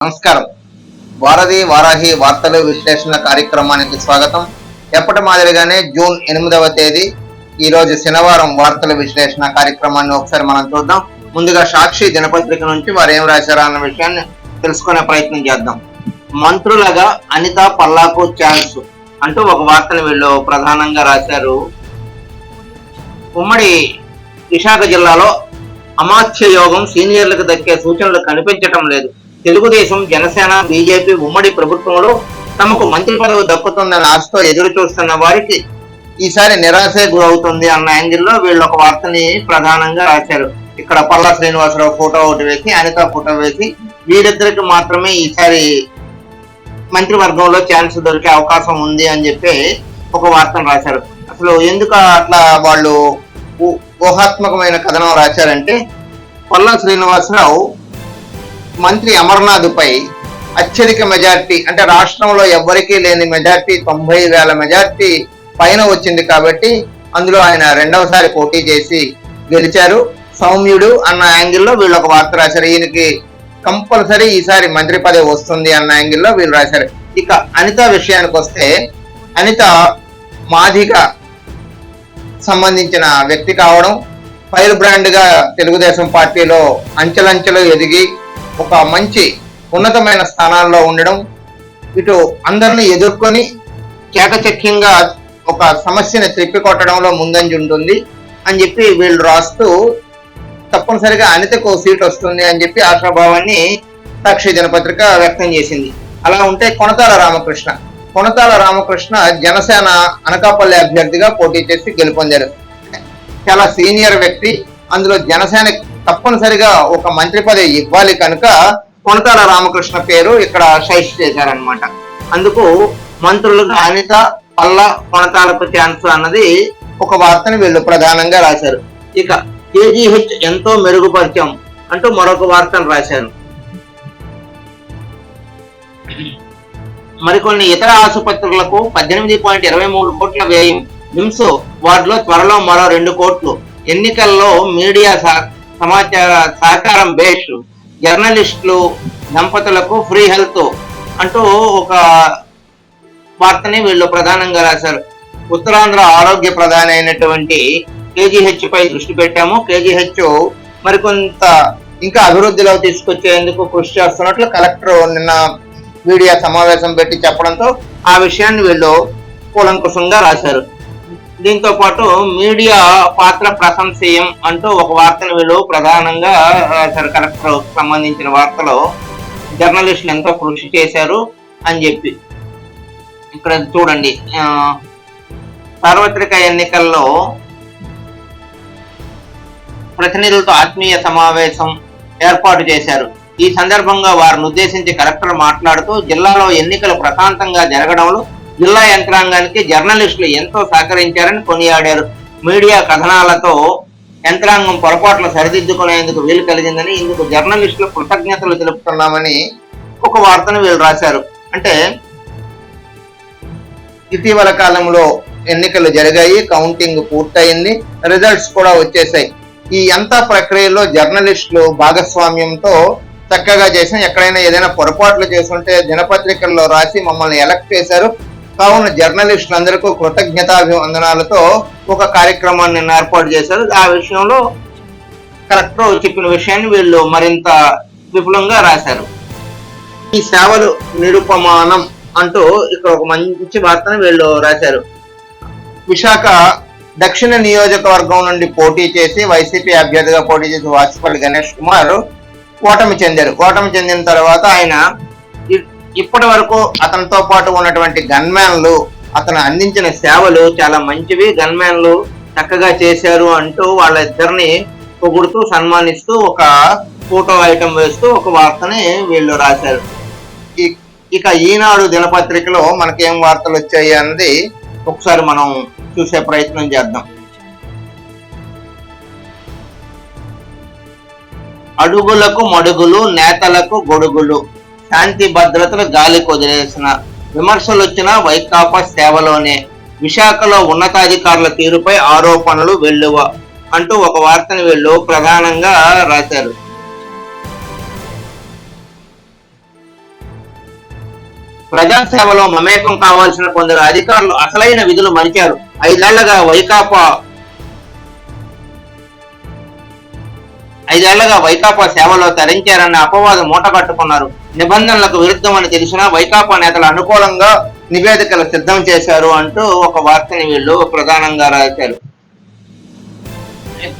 నమస్కారం. వారాహి వార్తలు విశ్లేషణ కార్యక్రమానికి స్వాగతం. ఎప్పటి మాదిరిగానే జూన్ 8వ తేదీ ఈ రోజు శనివారం వార్తల విశ్లేషణ కార్యక్రమాన్ని ఒకసారి మనం చూద్దాం. ముందుగా సాక్షి దినపత్రిక నుంచి వారు ఏం రాశారా అన్న విషయాన్ని తెలుసుకునే ప్రయత్నం చేద్దాం. మంత్రులుగా అనిత పల్లాకు ఛాన్స్ అంటూ ఒక వార్తను వీళ్ళు ప్రధానంగా రాశారు. ఉమ్మడి విశాఖ జిల్లాలో అమాత్య యోగం సీనియర్లకు దక్కే సూచనలు కనిపించటం లేదు. తెలుగుదేశం, జనసేన, బీజేపీ ఉమ్మడి ప్రభుత్వంలో తమకు మంత్రి పదవి దక్కుతుందన్న ఆశతో ఎదురు చూస్తున్న వారికి ఈసారి నిరాశే గురవుతుంది అన్న యాంగిల్లో వీళ్ళు ఒక వార్తని ప్రధానంగా రాశారు. ఇక్కడ పల్లా శ్రీనివాసరావు ఫోటో ఒకటి వేసి, అనిత ఫోటో వేసి, వీరిద్దరికి మాత్రమే ఈసారి మంత్రివర్గంలో ఛాన్స్ దొరికే అవకాశం ఉంది అని చెప్పి ఒక వార్తను రాశారు. అసలు ఎందుకు అట్లా వాళ్ళు ఊహాత్మకమైన కథనం రాశారంటే, పల్లా శ్రీనివాసరావు మంత్రి అమర్నాథ్ పై అత్యధిక మెజార్టీ, అంటే రాష్ట్రంలో ఎవ్వరికీ లేని మెజార్టీ 90,000 మెజార్టీ పైన వచ్చింది కాబట్టి అందులో ఆయన రెండవసారి పోటీ చేసి గెలిచారు. సౌమ్యుడు అన్న యాంగిల్లో వీళ్ళు ఒక వార్త రాశారు. ఈయనకి కంపల్సరీ ఈసారి మంత్రి పదవి వస్తుంది అన్న యాంగిల్లో వీళ్ళు రాశారు. ఇక అనిత విషయానికి వస్తే, అనిత మాదిగ సంబంధించిన వ్యక్తి కావడం, ఫైర్ బ్రాండ్ గా తెలుగుదేశం పార్టీలో అంచెలంచెలు ఎదిగి ఒక మంచి ఉన్నతమైన స్థానాల్లో ఉండడం, ఇటు అందరిని ఎదుర్కొని చాకచక్యంగా ఒక సమస్యని త్రిప్పికొట్టడంలో ముందంజ ఉంటుంది అని చెప్పి వీళ్ళు రాస్తూ తప్పనిసరిగా అనితకు సీట్ వస్తుంది అని చెప్పి ఆశాభావాన్ని సాక్షి దినపత్రిక వ్యక్తం చేసింది. అలా ఉంటే కొనతాల రామకృష్ణ జనసేన అనకాపల్లి అభ్యర్థిగా పోటీ చేసి గెలుపొందారు. చాలా సీనియర్ వ్యక్తి, అందులో జనసేన తప్పనిసరిగా ఒక మంత్రి పదవి ఇవ్వాలి కనుక కొనతాల రామకృష్ణ పేరు ఇక్కడ సైజ్ చేశారనమాట. అందుకు మంత్రులుగా అనిత, పల్లా, కొనతాలకు ఛాన్స్ అన్నది ఒక వార్తని వీళ్ళు ప్రధానంగా రాశారు. ఇక కేజీహెచ్ ఎంతో మెరుగుపరిచాం అంటూ మరొక వార్తను రాశారు. మరికొన్ని ఇతర ఆసుపత్రులకు 18.23 కోట్ల వ్యయం. నిమ్స్ వార్డులో త్వరలో మరో 2 కోట్లు. ఎన్నికల్లో మీడియా సమాచార సహకారం బేస్. జర్నలిస్టులు దంపతులకు ఫ్రీ హెల్త్ అంటూ ఒక వార్తని వీళ్ళు ప్రధానంగా రాశారు. ఉత్తరాంధ్ర ఆరోగ్య ప్రధాని అయినటువంటి కేజీహెచ్ పై దృష్టి పెట్టాము. కేజీహెచ్ మరికొంత ఇంకా అభివృద్ధిలో తీసుకొచ్చేందుకు కృషి చేస్తున్నట్లు కలెక్టర్ నిన్న మీడియా సమావేశం పెట్టి చెప్పడంతో ఆ విషయాన్ని వీళ్ళు కూలంకుషంగా రాశారు. దీంతో పాటు మీడియా పాత్ర ప్రశంసీయం అంటూ ఒక వార్తను వీళ్ళు ప్రధానంగా రాశారు. కలెక్టర్ సంబంధించిన వార్తలో జర్నలిస్టులు ఎంతో కృషి చేశారు అని చెప్పి. ఇక్కడ చూడండి, సార్వత్రిక ఎన్నికల్లో ప్రతినిధులతో ఆత్మీయ సమావేశం ఏర్పాటు చేశారు. ఈ సందర్భంగా వారిని ఉద్దేశించి కలెక్టర్ మాట్లాడుతూ, జిల్లాలో ఎన్నికలు ప్రశాంతంగా జరగడంలో జిల్లా యంత్రాంగానికి జర్నలిస్టులు ఎంతో సహకరించారని కొనియాడారు. మీడియా కథనాలతో యంత్రాంగం పొరపాట్లు సరిదిద్దుకునేందుకు వీలు కలిగిందని, ఇందుకు జర్నలిస్టులు కృతజ్ఞతలు తెలుపుతున్నామని ఒక వార్తను వీళ్ళు రాశారు. అంటే ఇటీవల కాలంలో ఎన్నికలు జరిగాయి, కౌంటింగ్ పూర్తయింది, రిజల్ట్స్ కూడా వచ్చేసాయి. ఈ అంతా ప్రక్రియలో జర్నలిస్టులు భాగస్వామ్యంతో చక్కగా చేసాం. ఎక్కడైనా ఏదైనా పొరపాట్లు చేసుంటే దినపత్రికల్లో రాసి మమ్మల్ని ఎలక్ట్ చేశారు. కావున జర్నలిస్టులందరికీ కృతజ్ఞతాభివందనాలతో ఒక కార్యక్రమాన్ని ఏర్పాటు చేశారు. ఆ విషయంలో కలెక్టర్ చెప్పిన విషయాన్ని వీళ్ళు మరింత విపులంగా రాశారు. ఈ సేవలు నిరుపమానం అంటూ ఇక్కడ ఒక మంచి వార్తను వీళ్ళు రాశారు. విశాఖ దక్షిణ నియోజకవర్గం నుండి పోటీ చేసి వైసీపీ అభ్యర్థిగా పోటీ చేసి వాసుపల్లి గణేష్ కుమార్ ఓటమి చెందిన తర్వాత ఆయన ఇప్పటి వరకు అతనితో పాటు ఉన్నటువంటి గన్మ్యాన్లు అతను అందించిన సేవలు చాలా మంచివి, గన్మ్యాన్లు చక్కగా చేశారు అంటూ వాళ్ళిద్దరిని పొగుడుతూ సన్మానిస్తూ ఒక ఫోటో ఐటమ్ వేస్తూ ఒక వార్తని వీళ్ళు రాశారు. ఇక ఈనాడు దినపత్రికలో మనకేం వార్తలు వచ్చాయి అన్నది ఒకసారి మనం చూసే ప్రయత్నం చేద్దాం. అడుగులకు మడుగులు, నేతలకు గొడుగులు, శాంతి భద్రతలు గాలి కొదిలేసిన, విమర్శలు వచ్చిన వైకాపా సేవలోనే, విశాఖలో ఉన్నతాధికారుల తీరుపై ఆరోపణలు వెల్లువ అంటూ ఒక వార్తను వీళ్ళు ప్రధానంగా రాశారు. ప్రజాసేవలో మమేకం కావాల్సిన కొందరు అధికారులు అసలైన విధులు మరిచారు. ఐదేళ్లగా వైకాపా సేవలో తరించారన్న అపవాదం మూటగట్టుకున్నారు. నిబంధనలకు విరుద్ధమని తెలిసినా వైకాపా నేతలు అనుకూలంగా నివేదికలు సిద్ధం చేశారు అంటూ ఒక వార్తని వీళ్ళు ప్రధానంగా రాశారు.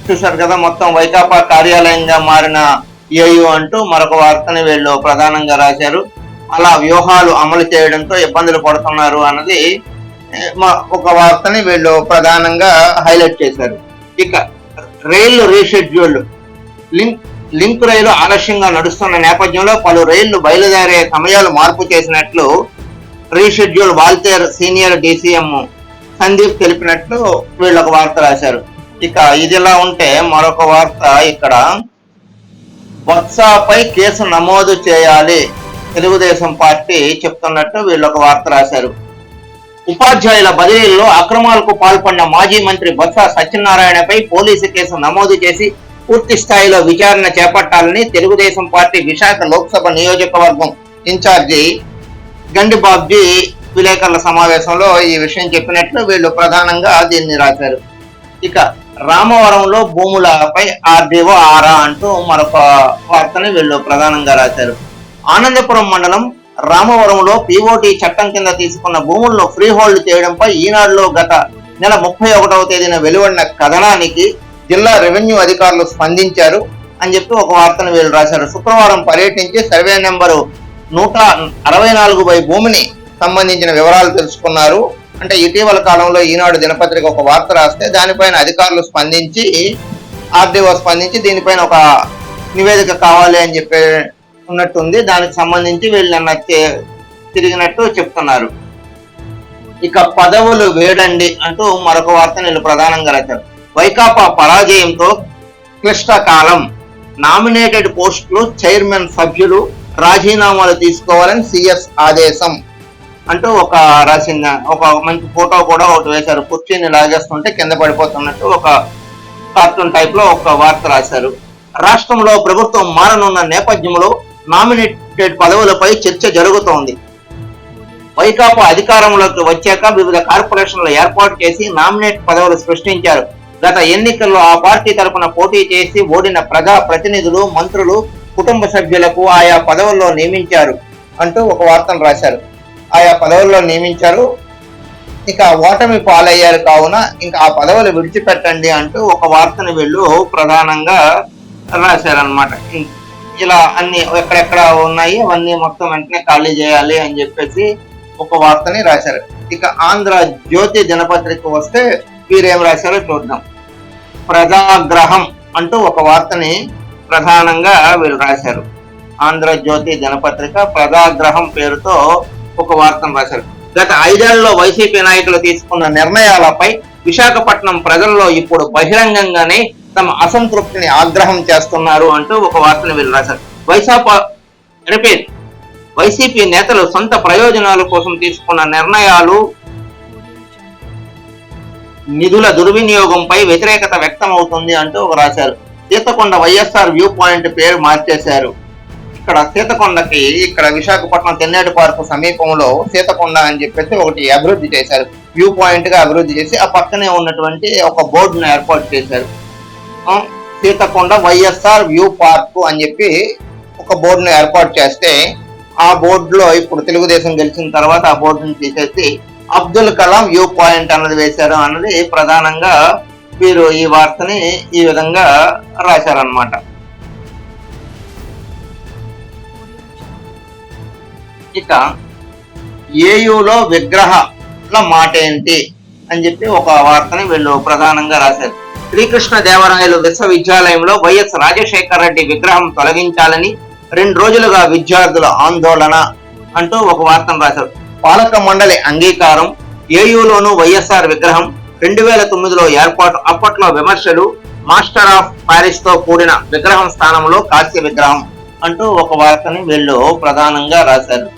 చూశారు కదా, మొత్తం వైకాపా కార్యాలయంగా మారిన ఏయు అంటూ మరొక వార్తని వీళ్ళు ప్రధానంగా రాశారు. అలా వ్యూహాలు అమలు చేయడంతో ఇబ్బందులు పడుతున్నారు అన్నది ఒక వార్తని వీళ్ళు ప్రధానంగా హైలైట్ చేశారు. ఇక రైళ్లు రీషెడ్యూల్, లింక్ రైలు ఆలస్యంగా నడుస్తున్న నేపథ్యంలో పలు రైళ్లు బయలుదేరే సమయాలు మార్పు చేసినట్లు reschedule Waltair senior DCM Sandeep తెలిపినట్లు వీళ్ళు ఒక వార్త రాశారు. ఇక ఇదిలా ఉంటే మరొక వార్త ఇక్కడ, బొత్సాపై కేసు నమోదు చేయాలి తెలుగుదేశం పార్టీ చెప్తున్నట్టు వీళ్ళు ఒక వార్త రాశారు. ఉపాధ్యాయుల బదిలీల్లో అక్రమాలకు పాల్పడిన మాజీ మంత్రి బొత్స సత్యనారాయణపై పోలీసు కేసు నమోదు చేసి పూర్తి స్థాయిలో విచారణ చేపట్టాలని తెలుగుదేశం పార్టీ విశాఖ లోక్సభ నియోజకవర్గం ఇన్ఛార్జి గండిబాబ్జీ విలేకరుల సమావేశంలో ఈ విషయం చెప్పినట్లు వీళ్ళు ప్రధానంగా దీన్ని రాశారు. ఇక రామవరంలో భూములపై ఆర్డీఓ ఆరా అంటూ మరొక వార్తని వీళ్ళు ప్రధానంగా రాశారు. ఆనందపురం మండలం రామవరంలో పీఓటీ చట్టం కింద తీసుకున్న భూములను ఫ్రీ హోల్డ్ చేయడంపై ఈనాడులో గత నెల 31వ తేదీన వెలువడిన కథనానికి జిల్లా రెవెన్యూ అధికారులు స్పందించారు అని చెప్పి ఒక వార్తను వీళ్ళు రాశారు. శుక్రవారం పర్యటించి సర్వే నెంబరు 164 భూమిని సంబంధించిన వివరాలు తెలుసుకున్నారు. అంటే ఇటీవల కాలంలో ఈనాడు దినపత్రిక ఒక వార్త రాస్తే దానిపైన అధికారులు స్పందించి, ఆర్డీఓ స్పందించి దీనిపైన ఒక నివేదిక కావాలి అని చెప్పి ఉన్నట్టుంది. దానికి సంబంధించి వీళ్ళన్న తిరిగినట్టు చెప్తున్నారు. ఇక పదవులు వేడండి అంటూ మరొక వార్తను వీళ్ళు ప్రధానంగా రాశారు. వైకాపా పరాజయంతో క్లిష్టకాలం, నామినేటెడ్ పోస్టులు చైర్మన్ సభ్యులు రాజీనామాలు తీసుకోవాలని సిఎస్ ఆదేశం అంటూ ఒక రాసిన ఒక మంచి ఫోటో కూడా ఒకటి వేశారు. కుర్చీని లాగేస్తుంటే కింద పడిపోతున్నట్టు ఒక కార్టూన్ టైప్ లో ఒక వార్త రాశారు. రాష్ట్రంలో ప్రభుత్వం మారనున్న నేపథ్యంలో నామినేటెడ్ పదవులపై చర్చ జరుగుతోంది. వైకాపా అధికారంలోకి వచ్చాక వివిధ కార్పొరేషన్లు ఏర్పాటు చేసి నామినేట్ పదవులు సృష్టించారు. గత ఎన్నికల్లో ఆ పార్టీ తరఫున పోటీ చేసి ఓడిన ప్రజా ప్రతినిధులు, మంత్రులు, కుటుంబ సభ్యులకు ఆయా పదవుల్లో నియమించారు అంటూ ఒక వార్తను రాశారు. ఆయా పదవుల్లో నియమించారు, ఇక ఓటమి పాలయ్యారు, కావున ఇంకా ఆ పదవులు విడిచిపెట్టండి అంటూ ఒక వార్తను వీళ్ళు ప్రధానంగా రాశారనమాట. ఇలా అన్ని ఎక్కడెక్కడ ఉన్నాయి అవన్నీ మొత్తం వెంటనే ఖాళీ చేయాలి అని చెప్పేసి ఒక వార్తని రాశారు. ఇక ఆంధ్ర జ్యోతి దినపత్రిక వస్తే వీరేం రాశారో చూద్దాం. ప్రజాగ్రహం అంటూ ఒక వార్తని ప్రధానంగా వీళ్ళు రాశారు. ఆంధ్ర జ్యోతి దినపత్రిక ప్రజాగ్రహం పేరుతో ఒక వార్తను రాశారు. గత 5 ఏళ్లలో వైసీపీ నాయకులు తీసుకున్న నిర్ణయాలపై విశాఖపట్నం ప్రజల్లో ఇప్పుడు బహిరంగంగానే తమ అసంతృప్తిని ఆగ్రహం చేస్తున్నారు అంటూ ఒక వార్తను వీళ్ళు రాశారు. వైసీపీ నేతలు సొంత ప్రయోజనాల కోసం తీసుకున్న నిర్ణయాలు, నిధుల దుర్వినియోగంపై వ్యతిరేకత వ్యక్తం అవుతుంది అంటూ ఒక రాశారు. సీతకొండ వైఎస్ఆర్ వ్యూ పాయింట్ పేరు మార్చేశారు. ఇక్కడ సీతకొండకి ఇక్కడ విశాఖపట్నం తెన్నేటి పార్కు సమీపంలో సీతకొండ అని చెప్పేసి ఒకటి అభివృద్ధి చేశారు. వ్యూ పాయింట్ గా అభివృద్ధి చేసి ఆ పక్కనే ఉన్నటువంటి ఒక బోర్డును ఏర్పాటు చేశారు. సీతకొండ వైఎస్ఆర్ వ్యూ పార్క్ అని చెప్పి ఒక బోర్డును ఏర్పాటు చేస్తే ఆ బోర్డులో ఇప్పుడు తెలుగుదేశం గెలిచిన తర్వాత ఆ బోర్డును తీసేసి అబ్దుల్ కలాం వ్యూ పాయింట్ అన్నది వేశారు అన్నది ప్రధానంగా వీరు ఈ వార్తని ఈ విధంగా రాశారనమాట. ఇక ఏయులో విగ్రహాల మాట ఏంటి అని చెప్పి ఒక వార్తని వీళ్ళు ప్రధానంగా రాశారు. శ్రీకృష్ణదేవరాయలు విశ్వవిద్యాలయంలో వైఎస్ రాజశేఖర రెడ్డి విగ్రహం తొలగించాలని 2 రోజులుగా విద్యార్థుల ఆందోళన అంటూ ఒక వార్తను రాశారు. పాలక మండలి అంగీకారం, ఏయులోను వైఎస్ఆర్ విగ్రహం 2009లో ఏర్పాటు. అప్పట్లో విమర్శలు, మాస్టర్ ఆఫ్ పారిస్ తో కూడిన విగ్రహం స్థానంలో కాంస్య విగ్రహం అంటూ ఒక వార్తని వీళ్ళు ప్రధానంగా రాశారు.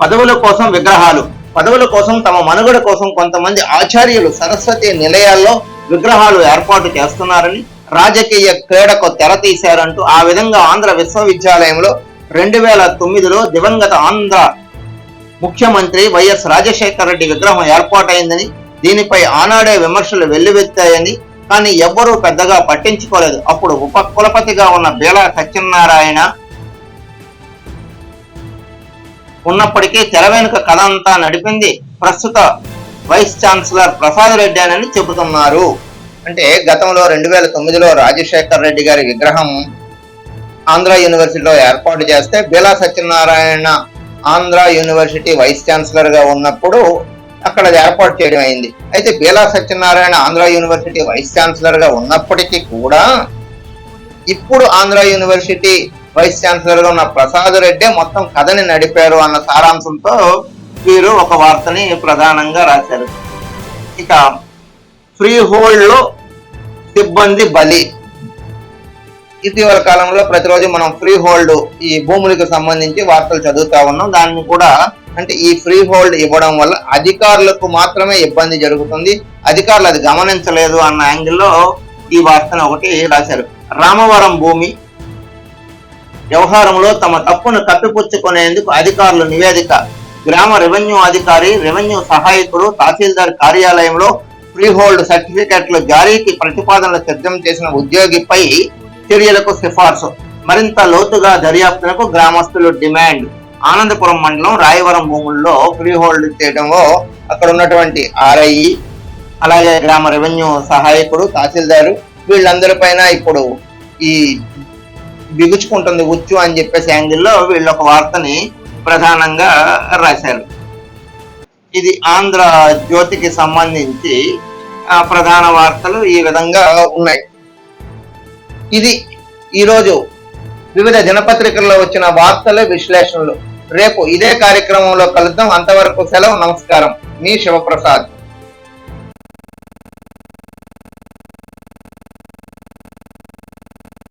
పదవుల కోసం విగ్రహాలు, పదవుల కోసం తమ మనుగడ కోసం కొంతమంది ఆచార్యులు సరస్వతి నిలయాల్లో విగ్రహాలు ఏర్పాటు చేస్తున్నారని రాజకీయ క్రీడకు తెర తీశారంటూ ఆ విధంగా ఆంధ్ర విశ్వవిద్యాలయంలో 2009లో దివంగత ఆంధ్ర ముఖ్యమంత్రి వైఎస్ రాజశేఖర రెడ్డి విగ్రహం ఏర్పాటైందని, దీనిపై ఆనాడే విమర్శలు వెల్లువెత్తాయని, కానీ ఎవ్వరూ పెద్దగా పట్టించుకోలేదు. అప్పుడు ఉప కులపతిగా ఉన్న బేలా సత్యనారాయణ ఉన్నప్పటికీ తెర వెనుక కథ అంతా నడిపింది ప్రస్తుత వైస్ ఛాన్సలర్ ప్రసాద్ రెడ్డి అని చెబుతున్నారు. అంటే గతంలో 2009లో రాజశేఖర రెడ్డి గారి విగ్రహం ఆంధ్ర యూనివర్సిటీలో ఏర్పాటు చేస్తే Bela Satyanarayana Andhra university vice chancellor గా ఉన్నప్పుడు అక్కడ ఏర్పాటు చేయడం అయింది. అయితే Bela Satyanarayana Andhra university vice chancellor గా ఉన్నప్పటికీ కూడా ఇప్పుడు ఆంధ్ర యూనివర్సిటీ వైస్ ఛాన్సలర్ గా ఉన్న ప్రసాద్ రెడ్డి మొత్తం కథని నడిపారు అన్న సారాంశంతో వీరు ఒక వార్తని ప్రధానంగా రాశారు. ఇక ఫ్రీ హోల్డ్ లో సిబ్బంది బలి. ఇటీవల కాలంలో ప్రతిరోజు మనం ఫ్రీ హోల్డ్ ఈ భూములకు సంబంధించి వార్తలు చదువుతా ఉన్నాం. దాన్ని కూడా అంటే ఈ ఫ్రీ హోల్డ్ ఇవ్వడం వల్ల అధికారులకు మాత్రమే ఇబ్బంది జరుగుతుంది, అధికారులు అది గమనించలేదు అన్న యాంగిల్లో ఈ వార్తను ఒకటి రాశారు. రామవరం భూమి వ్యవహారంలో తమ తప్పును కప్పిపుచ్చుకునేందుకు అధికారులు నివేదిక. గ్రామ రెవెన్యూ అధికారి, రెవెన్యూ సహాయకుడు, తహసీల్దార్ కార్యాలయంలో ఫ్రీ హోల్డ్ సర్టిఫికెట్లు జారీకి ప్రతిపాదనలు సిద్ధం చేసిన ఉద్యోగిపై చర్యలకు సిఫార్సు. మరింత లోతుగా దర్యాప్తునకు గ్రామస్తులు డిమాండ్. ఆనందపురం మండలం రాయవరం భూముల్లో ఫ్రీ హోల్డ్ చేయడంలో అక్కడ ఉన్నటువంటి ఆర్ఐ, అలాగే గ్రామ రెవెన్యూ సహాయకుడు, తహసీల్దారు వీళ్ళందరిపైన ఇప్పుడు ఈ బిగుచుకుంటుంది ఉచ్చు అని చెప్పేసి యాంగిల్లో వీళ్ళు ఒక వార్తని ప్రధానంగా రాశారు. ఇది ఆంధ్ర జ్యోతికి సంబంధించి ప్రధాన వార్తలు ఈ విధంగా ఉన్నాయి. ఇది ఈరోజు వివిధ దినపత్రికల్లో వచ్చిన వార్తలు, విశ్లేషణలు. రేపు ఇదే కార్యక్రమంలో కలుద్దాం. అంతవరకు సెలవు. నమస్కారం. మీ శివప్రసాద్.